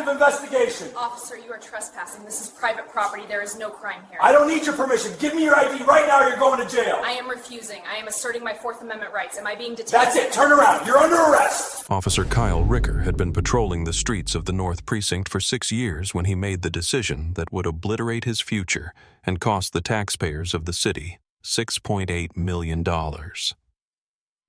active investigation. Officer, you are trespassing. This is private property. There is no crime here. I don't need your permission. Give me your ID right now or you're going to jail. I am refusing. I am asserting my Fourth Amendment rights. Am I being detained? That's it. Turn around. You're under arrest. Officer Kyle Ricker had been patrolling the streets of the North Precinct for 6 years when he made the decision that would obliterate his future and cost the taxpayers of the city $6.8 million.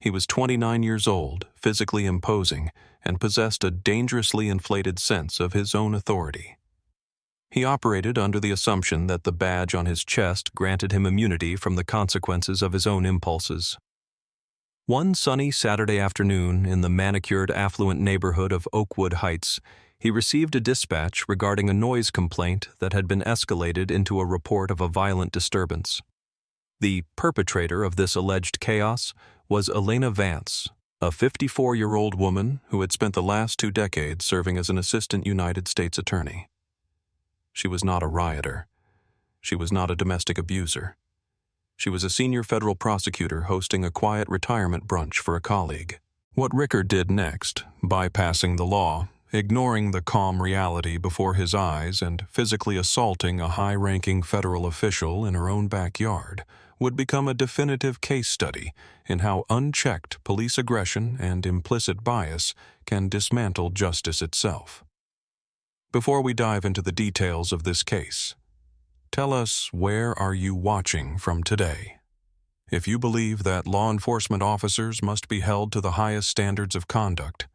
He was 29 years old, physically imposing, and possessed a dangerously inflated sense of his own authority. He operated under the assumption that the badge on his chest granted him immunity from the consequences of his own impulses. One sunny Saturday afternoon in the manicured affluent neighborhood of Oakwood Heights, he received a dispatch regarding a noise complaint that had been escalated into a report of a violent disturbance. The perpetrator of this alleged chaos was Elena Vance, a 54-year-old woman who had spent the last 2 decades serving as an assistant United States attorney. She was not a rioter. She was not a domestic abuser. She was a senior federal prosecutor hosting a quiet retirement brunch for a colleague. What Ricker did next, bypassing the law, ignoring the calm reality before his eyes and physically assaulting a high-ranking federal official in her own backyard, would become a definitive case study in how unchecked police aggression and implicit bias can dismantle justice itself. Before we dive into the details of this case, tell us, where are you watching from today? If you believe that law enforcement officers must be held to the highest standards of conduct,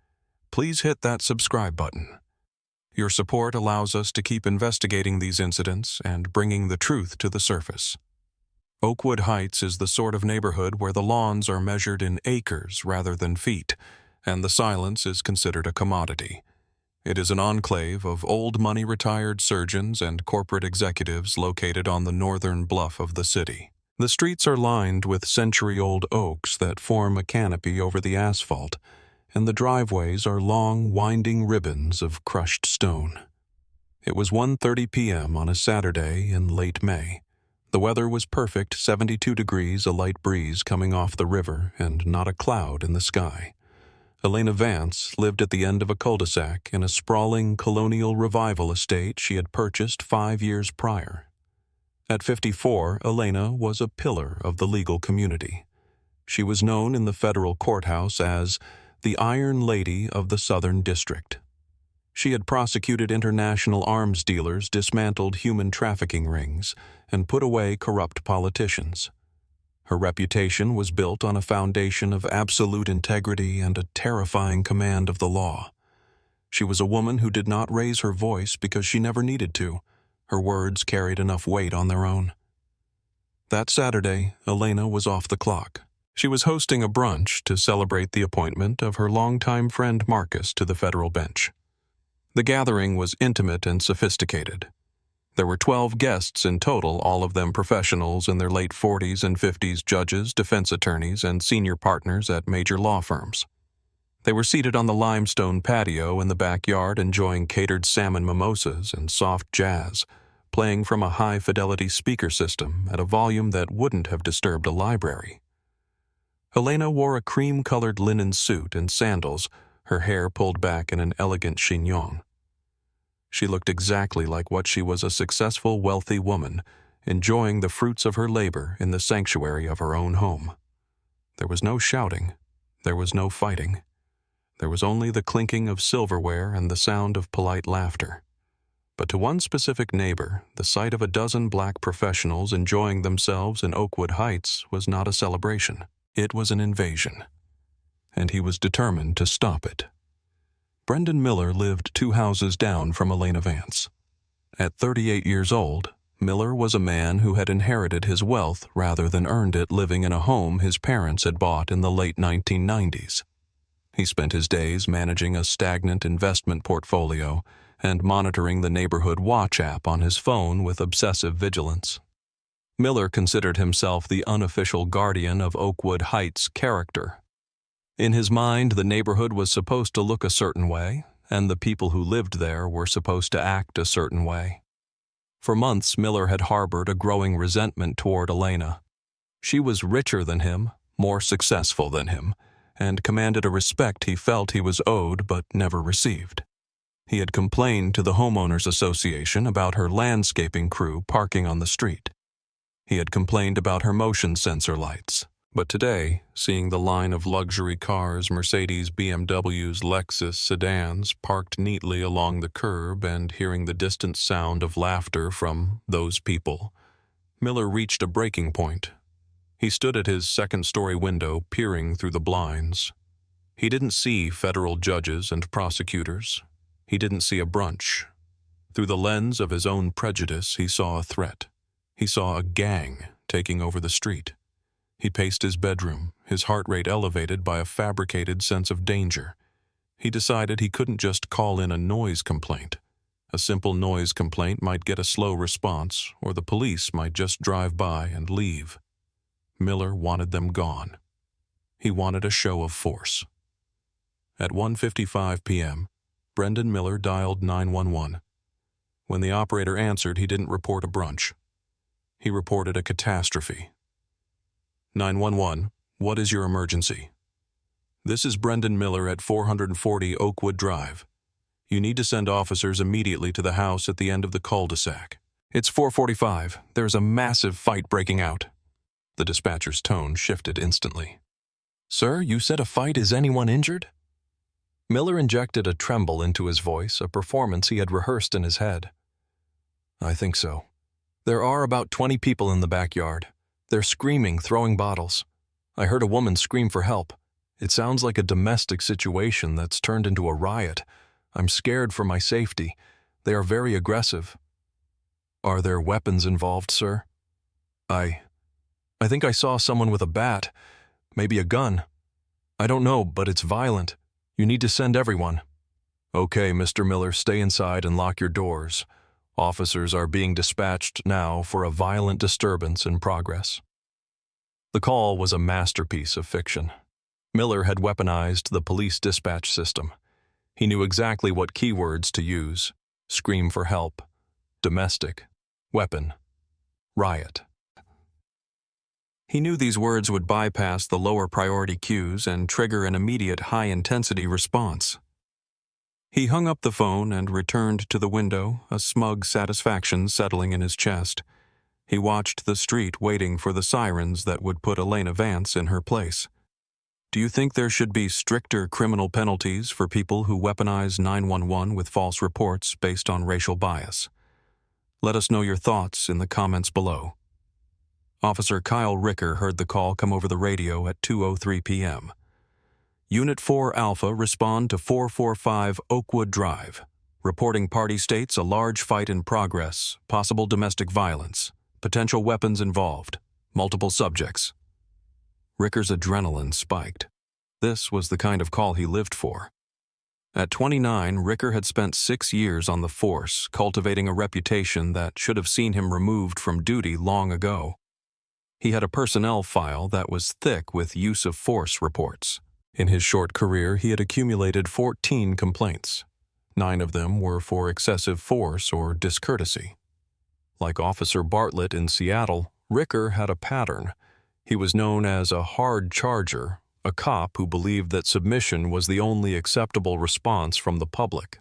please hit that subscribe button. Your support allows us to keep investigating these incidents and bringing the truth to the surface. Oakwood Heights is the sort of neighborhood where the lawns are measured in acres rather than feet, and the silence is considered a commodity. It is an enclave of old-money retired surgeons and corporate executives located on the northern bluff of the city. The streets are lined with century-old oaks that form a canopy over the asphalt, and the driveways are long, winding ribbons of crushed stone. It was 1:30 p.m. on a Saturday in late May. The weather was perfect, 72 degrees, a light breeze coming off the river, and not a cloud in the sky. Elena Vance lived at the end of a cul-de-sac in a sprawling colonial revival estate she had purchased 5 years prior. At 54, Elena was a pillar of the legal community. She was known in the federal courthouse as the Iron Lady of the Southern District. She had prosecuted international arms dealers, dismantled human trafficking rings, and put away corrupt politicians. Her reputation was built on a foundation of absolute integrity and a terrifying command of the law. She was a woman who did not raise her voice because she never needed to. Her words carried enough weight on their own. That Saturday, Elena was off the clock. She was hosting a brunch to celebrate the appointment of her longtime friend Marcus to the federal bench. The gathering was intimate and sophisticated. There were 12 guests in total, all of them professionals in their late 40s and 50s, judges, defense attorneys, and senior partners at major law firms. They were seated on the limestone patio in the backyard enjoying catered salmon mimosas and soft jazz, playing from a high-fidelity speaker system at a volume that wouldn't have disturbed a library. Elena wore a cream-colored linen suit and sandals, her hair pulled back in an elegant chignon. She looked exactly like what she was, a successful, wealthy woman, enjoying the fruits of her labor in the sanctuary of her own home. There was no shouting. There was no fighting. There was only the clinking of silverware and the sound of polite laughter. But to one specific neighbor, the sight of a dozen black professionals enjoying themselves in Oakwood Heights was not a celebration. It was an invasion. And he was determined to stop it. Brendan Miller lived 2 houses down from Elena Vance. At 38 years old, Miller was a man who had inherited his wealth rather than earned it living in a home his parents had bought in the late 1990s. He spent his days managing a stagnant investment portfolio and monitoring the Neighborhood Watch app on his phone with obsessive vigilance. Miller considered himself the unofficial guardian of Oakwood Heights' character. In his mind, the neighborhood was supposed to look a certain way, and the people who lived there were supposed to act a certain way. For months, Miller had harbored a growing resentment toward Elena. She was richer than him, more successful than him, and commanded a respect he felt he was owed but never received. He had complained to the homeowners association about her landscaping crew parking on the street. He had complained about her motion sensor lights. But today, seeing the line of luxury cars, Mercedes, BMWs, Lexus sedans parked neatly along the curb and hearing the distant sound of laughter from those people, Miller reached a breaking point. He stood at his second-story window, peering through the blinds. He didn't see federal judges and prosecutors. He didn't see a brunch. Through the lens of his own prejudice, he saw a threat. He saw a gang taking over the street. He paced his bedroom, his heart rate elevated by a fabricated sense of danger. He decided he couldn't just call in a noise complaint. A simple noise complaint might get a slow response, or the police might just drive by and leave. Miller wanted them gone. He wanted a show of force. At 1:55 p.m., Brendan Miller dialed 911. When the operator answered, he didn't report a brunch. He reported a catastrophe. 911, what is your emergency? This is Brendan Miller at 440 Oakwood Drive. You need to send officers immediately to the house at the end of the cul-de-sac. It's 4:45. There's a massive fight breaking out. The dispatcher's tone shifted instantly. Sir, you said a fight. Is anyone injured? Miller injected a tremble into his voice, a performance he had rehearsed in his head. I think so. There are about 20 people in the backyard. They're screaming, throwing bottles. I heard a woman scream for help. It sounds like a domestic situation that's turned into a riot. I'm scared for my safety. They are very aggressive. Are there weapons involved, sir? I think I saw someone with a bat, maybe a gun. I don't know, but it's violent. You need to send everyone. Okay, Mr. Miller, stay inside and lock your doors. Officers are being dispatched now for a violent disturbance in progress. The call was a masterpiece of fiction. Miller had weaponized the police dispatch system. He knew exactly what keywords to use: scream for help, domestic, weapon, riot. He knew these words would bypass the lower priority cues and trigger an immediate high-intensity response. He hung up the phone and returned to the window, a smug satisfaction settling in his chest. He watched the street waiting for the sirens that would put Elena Vance in her place. Do you think there should be stricter criminal penalties for people who weaponize 911 with false reports based on racial bias? Let us know your thoughts in the comments below. Officer Kyle Ricker heard the call come over the radio at 2:03 p.m. Unit 4 Alpha respond to 445 Oakwood Drive. Reporting party states a large fight in progress, possible domestic violence, potential weapons involved, multiple subjects. Ricker's adrenaline spiked. This was the kind of call he lived for. At 29, Ricker had spent 6 years on the force, cultivating a reputation that should have seen him removed from duty long ago. He had a personnel file that was thick with use of force reports. In his short career, he had accumulated 14 complaints. 9 of them were for excessive force or discourtesy. Like Officer Bartlett in Seattle, Ricker had a pattern. He was known as a hard charger, a cop who believed that submission was the only acceptable response from the public.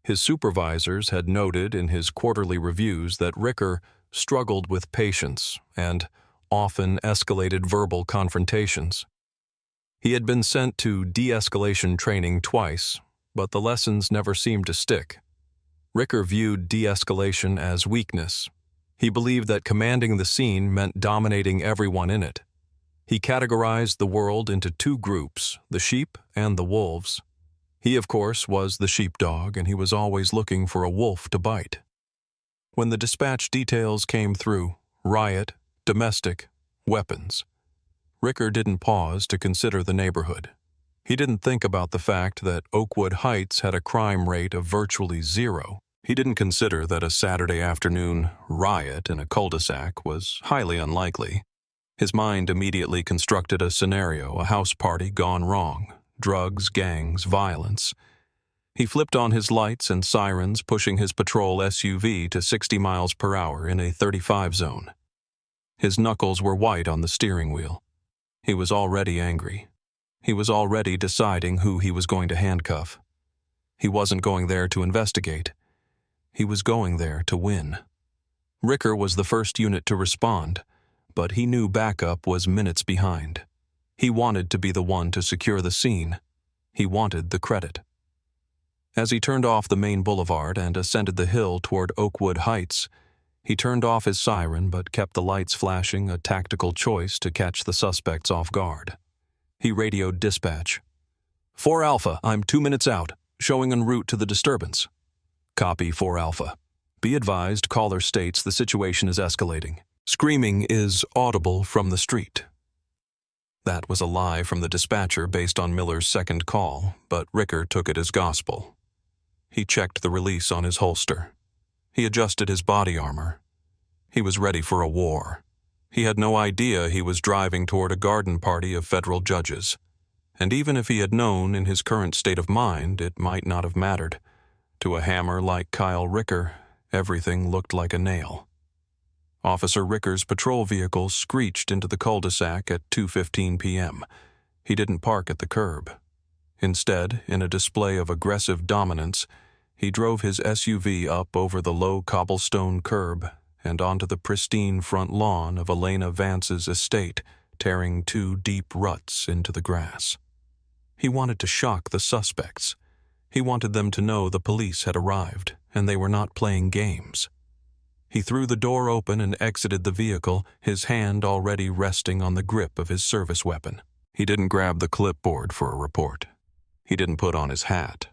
His supervisors had noted in his quarterly reviews that Ricker struggled with patience and often escalated verbal confrontations. He had been sent to de-escalation training twice, but the lessons never seemed to stick. Ricker viewed de-escalation as weakness. He believed that commanding the scene meant dominating everyone in it. He categorized the world into 2 groups, the sheep and the wolves. He, of course, was the sheepdog, and he was always looking for a wolf to bite. When the dispatch details came through, riot, domestic, weapons, Ricker didn't pause to consider the neighborhood. He didn't think about the fact that Oakwood Heights had a crime rate of virtually 0. He didn't consider that a Saturday afternoon riot in a cul-de-sac was highly unlikely. His mind immediately constructed a scenario, a house party gone wrong, drugs, gangs, violence. He flipped on his lights and sirens, pushing his patrol SUV to 60 miles per hour in a 35 zone. His knuckles were white on the steering wheel. He was already angry. He was already deciding who he was going to handcuff. He wasn't going there to investigate. He was going there to win. Ricker was the first unit to respond, but he knew backup was minutes behind. He wanted to be the one to secure the scene. He wanted the credit. As he turned off the main boulevard and ascended the hill toward Oakwood Heights, he turned off his siren but kept the lights flashing, a tactical choice to catch the suspects off guard. He radioed dispatch. 4 Alpha, I'm 2 minutes out, showing en route to the disturbance. Copy 4 Alpha. Be advised, caller states the situation is escalating. Screaming is audible from the street. That was a lie from the dispatcher based on Miller's second call, but Ricker took it as gospel. He checked the release on his holster. He adjusted his body armor. He was ready for a war. He had no idea he was driving toward a garden party of federal judges. And even if he had known in his current state of mind, it might not have mattered. To a hammer like Kyle Ricker, everything looked like a nail. Officer Ricker's patrol vehicle screeched into the cul-de-sac at 2:15 p.m. He didn't park at the curb. Instead, in a display of aggressive dominance, he drove his SUV up over the low cobblestone curb and onto the pristine front lawn of Elena Vance's estate, tearing 2 deep ruts into the grass. He wanted to shock the suspects. He wanted them to know the police had arrived, and they were not playing games. He threw the door open and exited the vehicle, his hand already resting on the grip of his service weapon. He didn't grab the clipboard for a report. He didn't put on his hat.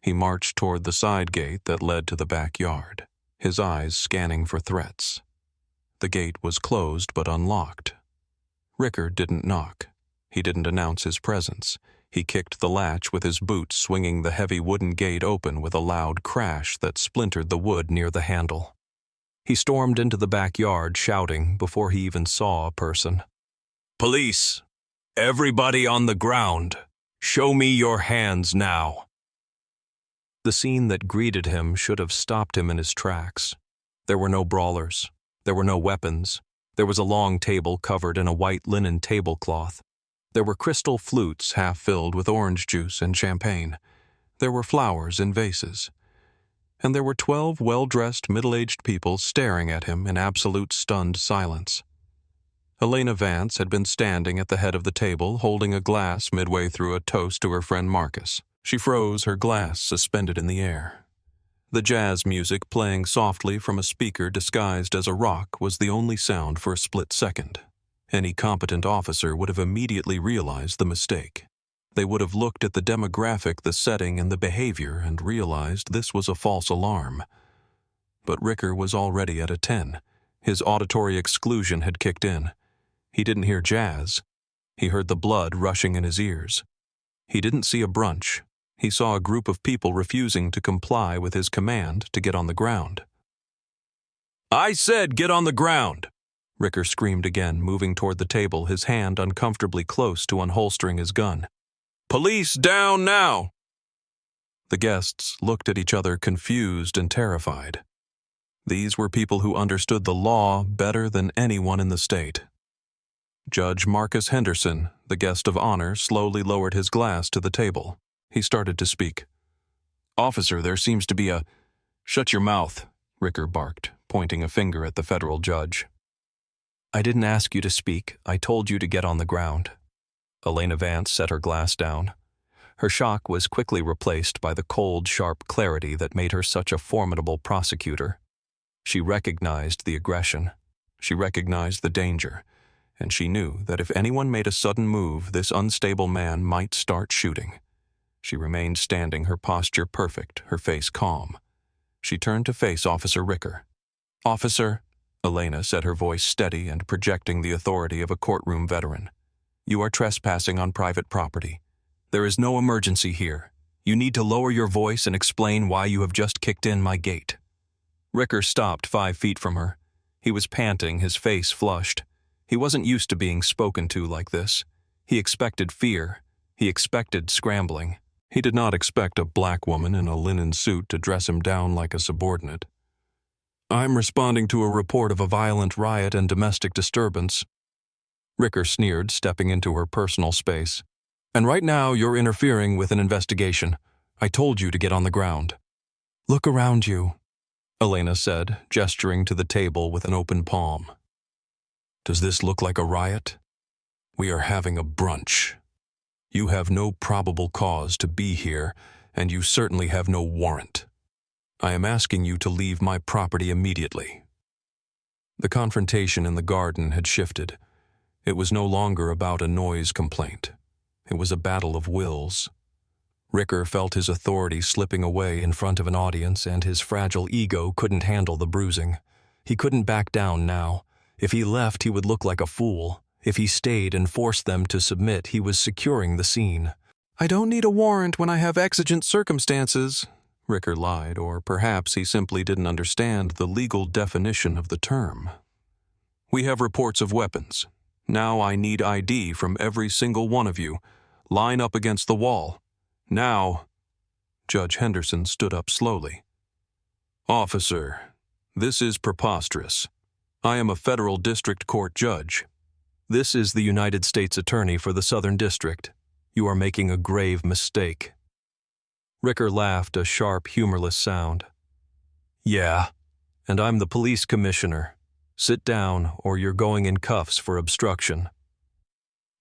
He marched toward the side gate that led to the backyard, his eyes scanning for threats. The gate was closed but unlocked. Ricker didn't knock. He didn't announce his presence. He kicked the latch with his boot, swinging the heavy wooden gate open with a loud crash that splintered the wood near the handle. He stormed into the backyard, shouting before he even saw a person. "Police! Everybody on the ground! Show me your hands now!" The scene that greeted him should have stopped him in his tracks. There were no brawlers. There were no weapons. There was a long table covered in a white linen tablecloth. There were crystal flutes half filled with orange juice and champagne. There were flowers in vases. And there were 12 well-dressed, middle-aged people staring at him in absolute stunned silence. Elena Vance had been standing at the head of the table, holding a glass midway through a toast to her friend Marcus. She froze, her glass suspended in the air. The jazz music playing softly from a speaker disguised as a rock was the only sound for a split second. Any competent officer would have immediately realized the mistake. They would have looked at the demographic, the setting, and the behavior and realized this was a false alarm. But Ricker was already at a 10. His auditory exclusion had kicked in. He didn't hear jazz. He heard the blood rushing in his ears. He didn't see a brunch. He saw a group of people refusing to comply with his command to get on the ground. "I said get on the ground!" Ricker screamed again, moving toward the table, his hand uncomfortably close to unholstering his gun. "Police down now!" The guests looked at each other, confused and terrified. These were people who understood the law better than anyone in the state. Judge Marcus Henderson, the guest of honor, slowly lowered his glass to the table. He started to speak. "Officer, there seems to be a—" "Shut your mouth," Ricker barked, pointing a finger at the federal judge. "I didn't ask you to speak. I told you to get on the ground." Elena Vance set her glass down. Her shock was quickly replaced by the cold, sharp clarity that made her such a formidable prosecutor. She recognized the aggression. She recognized the danger. And she knew that if anyone made a sudden move, this unstable man might start shooting. She remained standing, her posture perfect, her face calm. She turned to face Officer Ricker. "Officer," Elena said, her voice steady and projecting the authority of a courtroom veteran, "you are trespassing on private property. There is no emergency here. You need to lower your voice and explain why you have just kicked in my gate." Ricker stopped 5 feet from her. He was panting, his face flushed. He wasn't used to being spoken to like this. He expected fear. He expected scrambling. He did not expect a black woman in a linen suit to dress him down like a subordinate. "I'm responding to a report of a violent riot and domestic disturbance." Ricker sneered, stepping into her personal space. "And right now you're interfering with an investigation. I told you to get on the ground. Look around you, Elena said, gesturing to the table with an open palm. Does this look like a riot? We are having a brunch. You have no probable cause to be here, and you certainly have no warrant. I am asking you to leave my property immediately. The confrontation in the garden had shifted. It was no longer about a noise complaint. It was a battle of wills. Ricker felt his authority slipping away in front of an audience, and his fragile ego couldn't handle the bruising. He couldn't back down now. If he left, he would look like a fool. If he stayed and forced them to submit, he was securing the scene. I don't need a warrant when I have exigent circumstances, Ricker lied, or perhaps he simply didn't understand the legal definition of the term. We have reports of weapons. Now I need ID from every single one of you. Line up against the wall. Now, Judge Henderson stood up slowly. Officer, this is preposterous. I am a federal district court judge. This is the United States Attorney for the Southern District. You are making a grave mistake. Ricker laughed a sharp, humorless sound. Yeah, and I'm the police commissioner. Sit down, or you're going in cuffs for obstruction.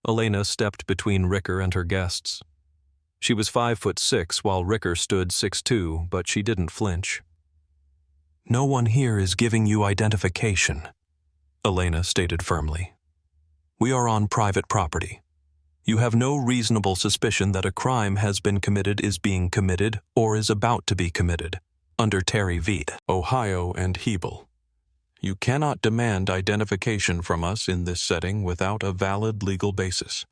Elena stepped between Ricker and her guests. She was 5'6", while Ricker stood 6'2", but she didn't flinch. No one here is giving you identification, Elena stated firmly. We are on private property. You have no reasonable suspicion that a crime has been committed, is being committed, or is about to be committed, under Terry v. Ohio and Hebel. You cannot demand identification from us in this setting without a valid legal basis.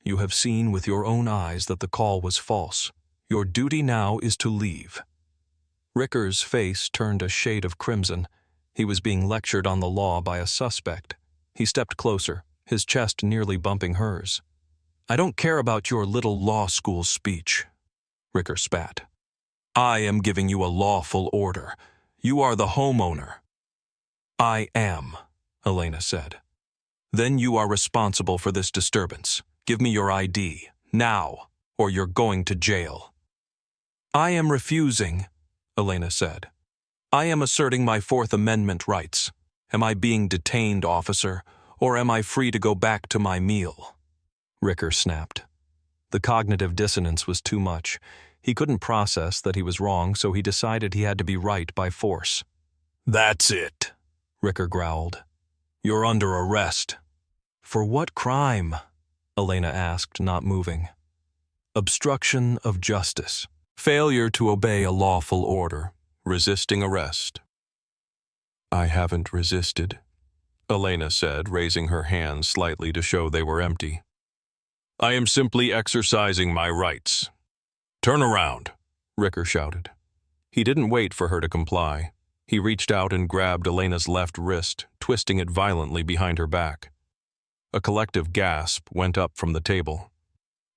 You have seen with your own eyes that the call was false. Your duty now is to leave. Ricker's face turned a shade of crimson. He was being lectured on the law by a suspect. He stepped closer, his chest nearly bumping hers. I don't care about your little law school speech, Ricker spat. I am giving you a lawful order. You are the homeowner. I am, Elena said. Then you are responsible for this disturbance. Give me your ID, now, or you're going to jail. I am refusing, Elena said. I am asserting my Fourth Amendment rights. Am I being detained, officer, or am I free to go back to my meal? Ricker snapped. The cognitive dissonance was too much. He couldn't process that he was wrong, so he decided he had to be right by force. That's it, Ricker growled. You're under arrest. For what crime? Elena asked, not moving. Obstruction of justice. Failure to obey a lawful order. Resisting arrest. I haven't resisted, Elena said, raising her hands slightly to show they were empty. I am simply exercising my rights. Turn around, Ricker shouted. He didn't wait for her to comply. He reached out and grabbed Elena's left wrist, twisting it violently behind her back. A collective gasp went up from the table.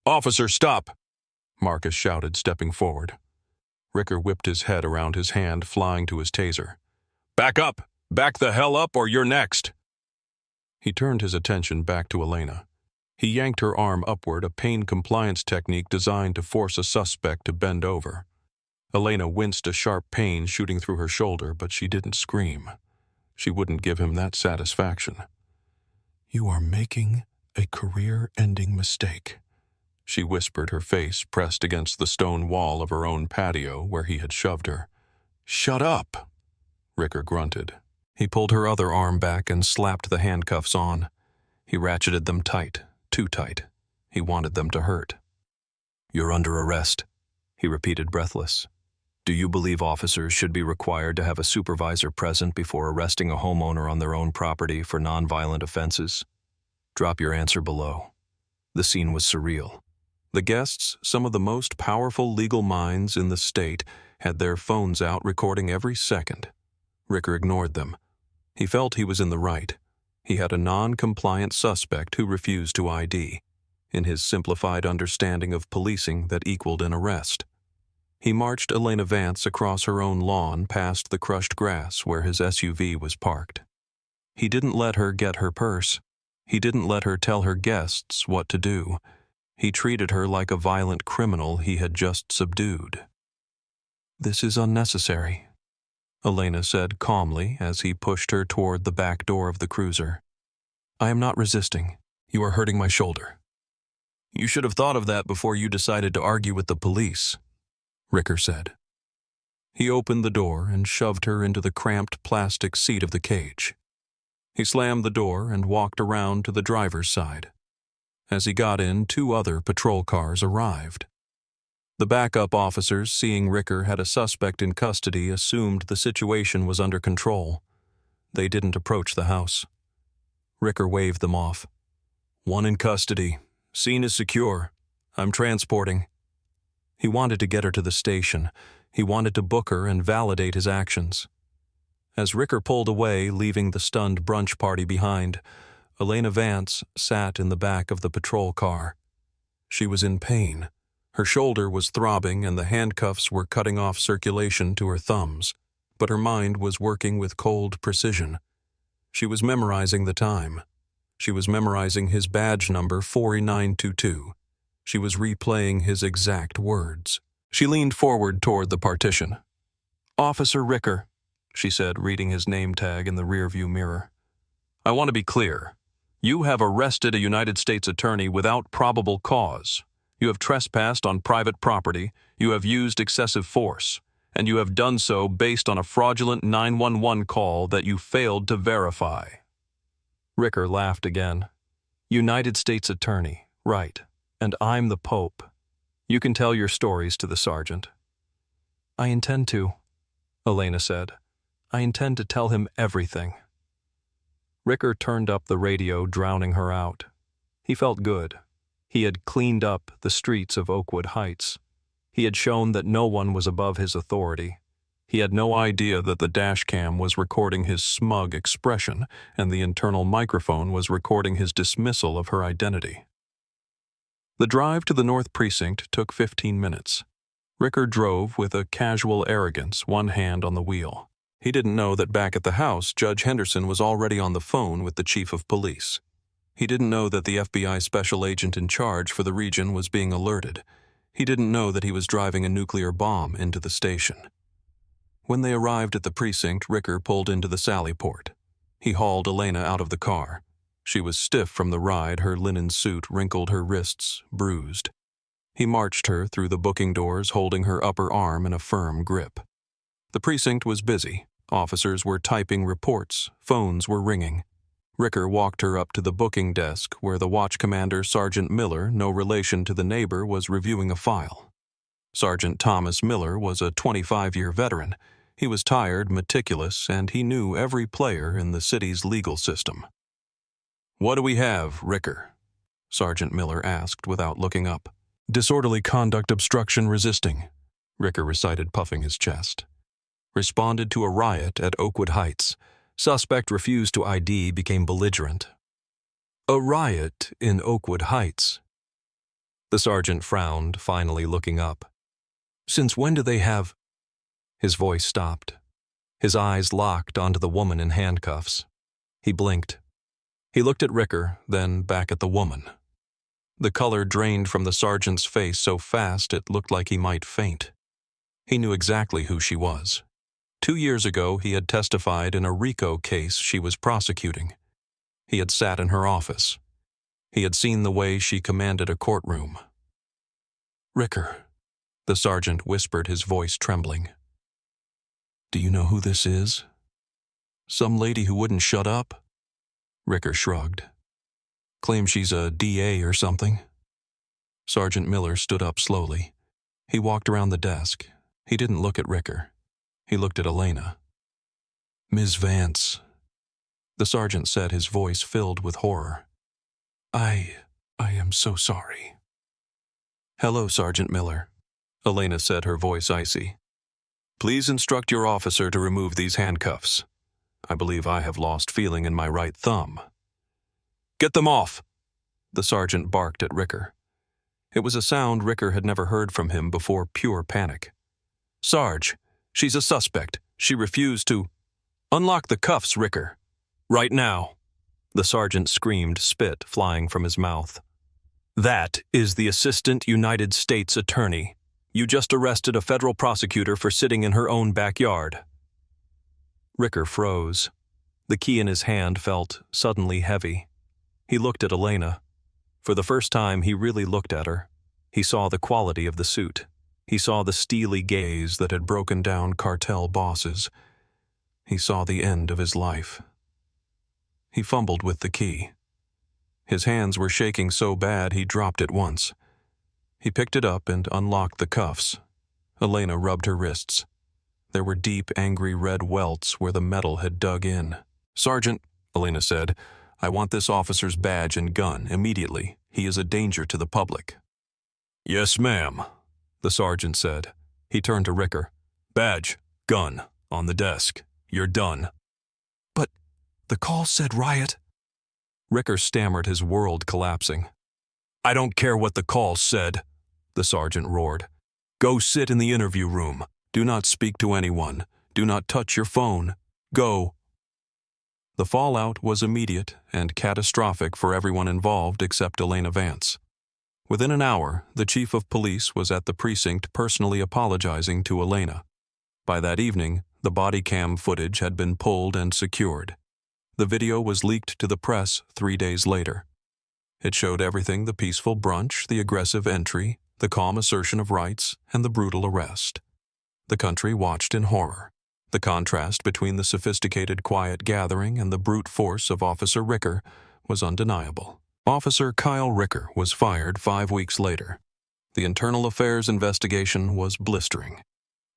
Officer, stop! Marcus shouted, stepping forward. Ricker whipped his head around his hand, flying to his taser. Back up! Back the hell up, or you're next! He turned his attention back to Elena. He yanked her arm upward, a pain compliance technique designed to force a suspect to bend over. Elena winced, a sharp pain shooting through her shoulder, but she didn't scream. She wouldn't give him that satisfaction. You are making a career-ending mistake, she whispered, her face pressed against the stone wall of her own patio where he had shoved her. Shut up, Ricker grunted. He pulled her other arm back and slapped the handcuffs on. He ratcheted them tight, too tight. He wanted them to hurt. You're under arrest, he repeated, breathless. Do you believe officers should be required to have a supervisor present before arresting a homeowner on their own property for nonviolent offenses? Drop your answer below. The scene was surreal. The guests, some of the most powerful legal minds in the state, had their phones out recording every second. Ricker ignored them. He felt he was in the right. He had a non-compliant suspect who refused to ID. In his simplified understanding of policing, that equaled an arrest. He marched Elena Vance across her own lawn past the crushed grass where his SUV was parked. He didn't let her get her purse. He didn't let her tell her guests what to do. He treated her like a violent criminal he had just subdued. "This is unnecessary," Elena said calmly as he pushed her toward the back door of the cruiser. "I am not resisting. You are hurting my shoulder." "You should have thought of that before you decided to argue with the police," Ricker said. He opened the door and shoved her into the cramped plastic seat of the cage. He slammed the door and walked around to the driver's side. As he got in, 2 other patrol cars arrived. The backup officers, seeing Ricker had a suspect in custody, assumed the situation was under control. They didn't approach the house. Ricker waved them off. "One in custody. Scene is secure. I'm transporting." He wanted to get her to the station. He wanted to book her and validate his actions. As Ricker pulled away, leaving the stunned brunch party behind, Elena Vance sat in the back of the patrol car. She was in pain. Her shoulder was throbbing and the handcuffs were cutting off circulation to her thumbs, but her mind was working with cold precision. She was memorizing the time. She was memorizing his badge number 4922. She was replaying his exact words. She leaned forward toward the partition. "Officer Ricker," she said, reading his name tag in the rearview mirror. "I want to be clear. You have arrested a United States attorney without probable cause. You have trespassed on private property, you have used excessive force, and you have done so based on a fraudulent 911 call that you failed to verify." Ricker laughed again. "United States attorney, right, and I'm the Pope. You can tell your stories to the sergeant." "I intend to," Elena said. "I intend to tell him everything." Ricker turned up the radio, drowning her out. He felt good. He had cleaned up the streets of Oakwood Heights. He had shown that no one was above his authority. He had no idea that the dash cam was recording his smug expression and the internal microphone was recording his dismissal of her identity. The drive to the North Precinct took 15 minutes. Ricker drove with a casual arrogance, one hand on the wheel. He didn't know that back at the house, Judge Henderson was already on the phone with the chief of police. He didn't know that the FBI special agent in charge for the region was being alerted. He didn't know that he was driving a nuclear bomb into the station. When they arrived at the precinct, Ricker pulled into the sally port. He hauled Elena out of the car. She was stiff from the ride, her linen suit wrinkled, her wrists bruised. He marched her through the booking doors, holding her upper arm in a firm grip. The precinct was busy. Officers were typing reports. Phones were ringing. Ricker walked her up to the booking desk where the watch commander, Sergeant Miller, no relation to the neighbor, was reviewing a file. Sergeant Thomas Miller was a 25-year veteran. He was tired, meticulous, and he knew every player in the city's legal system. "What do we have, Ricker?" Sergeant Miller asked without looking up. "Disorderly conduct, obstruction, resisting," Ricker recited, puffing his chest. "Responded to a riot at Oakwood Heights. Suspect refused to ID, became belligerent." "A riot in Oakwood Heights?" The sergeant frowned, finally looking up. "Since when do they have—" His voice stopped. His eyes locked onto the woman in handcuffs. He blinked. He looked at Ricker, then back at the woman. The color drained from the sergeant's face so fast it looked like he might faint. He knew exactly who she was. 2 years ago, he had testified in a RICO case she was prosecuting. He had sat in her office. He had seen the way she commanded a courtroom. "Ricker," the sergeant whispered, his voice trembling. "Do you know who this is? Some lady who wouldn't shut up?" Ricker shrugged. "Claims she's a DA or something." Sergeant Miller stood up slowly. He walked around the desk. He didn't look at Ricker. He looked at Elena. "Ms. Vance," the sergeant said, his voice filled with horror. I am so sorry." "Hello, Sergeant Miller," Elena said, her voice icy. "Please instruct your officer to remove these handcuffs. I believe I have lost feeling in my right thumb." "Get them off!" the sergeant barked at Ricker. It was a sound Ricker had never heard from him before, pure panic. "Sarge, she's a suspect. She refused to—" "Unlock the cuffs, Ricker. Right now," the sergeant screamed, spit flying from his mouth. "That is the Assistant United States Attorney, You just arrested a federal prosecutor for sitting in her own backyard." Ricker froze. The key in his hand felt suddenly heavy. He looked at Elena. For the first time, he really looked at her. He saw the quality of the suit. He saw the steely gaze that had broken down cartel bosses. He saw the end of his life. He fumbled with the key. His hands were shaking so bad he dropped it once. He picked it up and unlocked the cuffs. Elena rubbed her wrists. There were deep, angry red welts where the metal had dug in. "Sergeant," Elena said, "I want this officer's badge and gun immediately. He is a danger to the public." "Yes, ma'am," the sergeant said. He turned to Ricker. "Badge, gun, on the desk. You're done." "But the call said riot." Ricker stammered, his world collapsing. "I don't care what the call said," the sergeant roared. "Go sit in the interview room. Do not speak to anyone. Do not touch your phone. Go." The fallout was immediate and catastrophic for everyone involved except Elena Vance. Within an hour, the chief of police was at the precinct personally apologizing to Elena. By that evening, the body cam footage had been pulled and secured. The video was leaked to the press 3 days later. It showed everything: the peaceful brunch, the aggressive entry, the calm assertion of rights, and the brutal arrest. The country watched in horror. The contrast between the sophisticated, quiet gathering and the brute force of Officer Ricker was undeniable. Officer Kyle Ricker was fired 5 weeks later. The internal affairs investigation was blistering.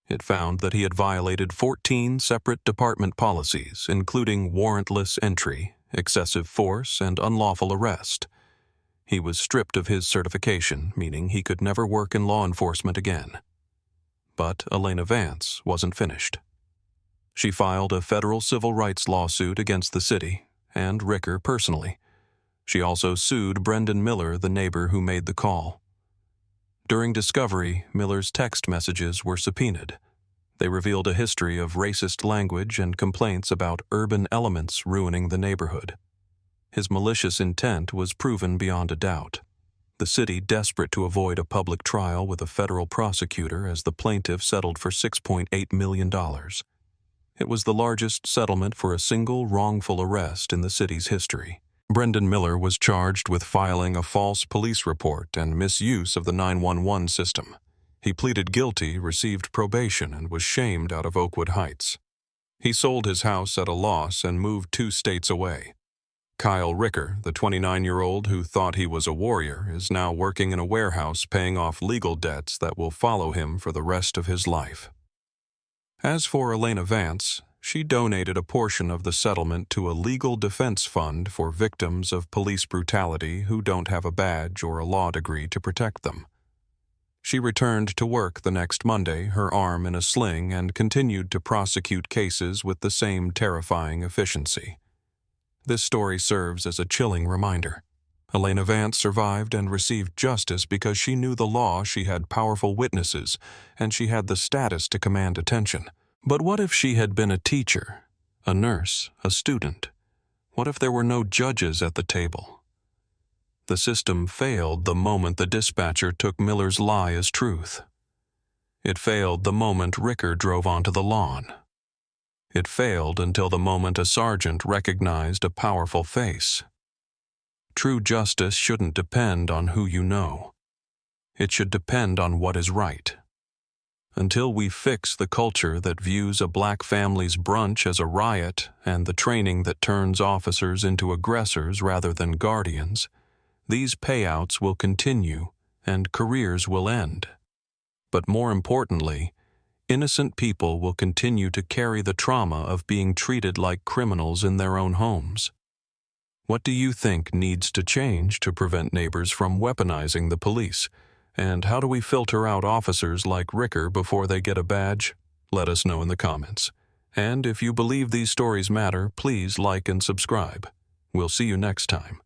It found that he had violated 14 separate department policies, including warrantless entry, excessive force, and unlawful arrest. He was stripped of his certification, meaning he could never work in law enforcement again. But Elena Vance wasn't finished. She filed a federal civil rights lawsuit against the city, and Ricker personally. She also sued Brendan Miller, the neighbor who made the call. During discovery, Miller's text messages were subpoenaed. They revealed a history of racist language and complaints about urban elements ruining the neighborhood. His malicious intent was proven beyond a doubt. The city, desperate to avoid a public trial with a federal prosecutor as the plaintiff, settled for $6.8 million. It was the largest settlement for a single wrongful arrest in the city's history. Brendan Miller was charged with filing a false police report and misuse of the 911 system. He pleaded guilty, received probation, and was shamed out of Oakwood Heights. He sold his house at a loss and moved 2 states away. Kyle Ricker, the 29-year-old who thought he was a warrior, is now working in a warehouse paying off legal debts that will follow him for the rest of his life. As for Elena Vance, she donated a portion of the settlement to a legal defense fund for victims of police brutality who don't have a badge or a law degree to protect them. She returned to work the next Monday, her arm in a sling, and continued to prosecute cases with the same terrifying efficiency. This story serves as a chilling reminder. Elena Vance survived and received justice because she knew the law, she had powerful witnesses, and she had the status to command attention. But what if she had been a teacher, a nurse, a student? What if there were no judges at the table? The system failed the moment the dispatcher took Miller's lie as truth. It failed the moment Ricker drove onto the lawn. It failed until the moment a sergeant recognized a powerful face. True justice shouldn't depend on who you know. It should depend on what is right. Until we fix the culture that views a black family's brunch as a riot and the training that turns officers into aggressors rather than guardians, these payouts will continue and careers will end. But more importantly, innocent people will continue to carry the trauma of being treated like criminals in their own homes. What do you think needs to change to prevent neighbors from weaponizing the police? And how do we filter out officers like Ricker before they get a badge? Let us know in the comments. And if you believe these stories matter, please like and subscribe. We'll see you next time.